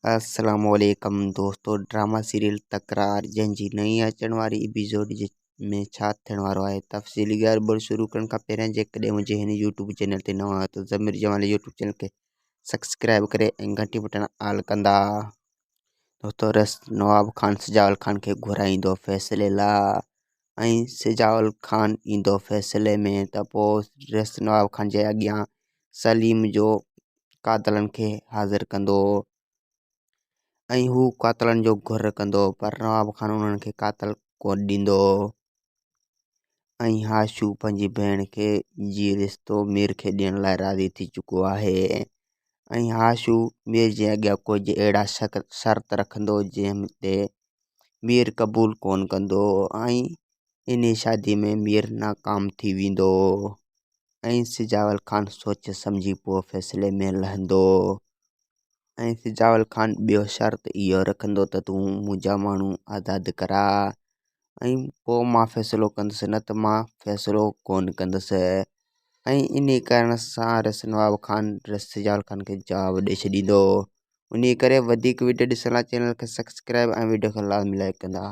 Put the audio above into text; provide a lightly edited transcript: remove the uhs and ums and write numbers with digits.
अस्सलामुअलैकुम दोस्तों। Drama serial तकरार जंहिंजी नई अचण वारी एपिसोड में छा थियण वारो आहे तफ़सीली ॻाल्हि शुरू करण खां पहिरियों जेकॾहिं मुंहिंजे हिन यूट्यूब चैनल ते नवां आहियो त ज़मीर जमाल यूट्यूब चैनल खे सब्सक्राइब करे ऐं घंटी बटन ऑल कंदा। दोस्तों, रस नवाब खान सिजावल खान खे घुराईंदो फ़ैसिले लाइ ऐं सिजावल खान ईंदो फ़ैसिले में त पोइ रस नवाब खान जे अॻियां सलीम जो कातलनि खे हाज़िर कंदो ऐं हू कातलनि जो घुर कंदो, पर नवाब खान उन्हनि खे कातल कोन ॾींदो ऐं हाशू पंहिंजी भेण खे जी रिश्तो मीर खे ॾियण लाइ राज़ी थी चुको आहे ऐं हाशू मीर जे अॻियां कुझु अहिड़ा शर्त रखंदो जंहिं ते मीर क़बूल कोन कंदो ऐं इन शादी में मीर नाकाम थी वेंदो ऐं सिजावल खान सोचे सम्झी पोइ फ़ैसिले में लहंदो ऐं सिजावल खान ॿियो शर्त इहो रखंदो त तूं मुंहिंजा माण्हू आज़ादु करा ऐं पोइ मां फ़ैसिलो कंदुसि, न त मां फ़ैसिलो कोन कंदुसि। ऐं इन कारण सां रस नवाब खान सिजावल खान खे जवाबु ॾेई छॾींदो। उन करे वधीक वीडियो ॾिसण लाइ चैनल खे सब्सक्राइब ऐं वीडियो खे लाज़मी लाइक कंदा।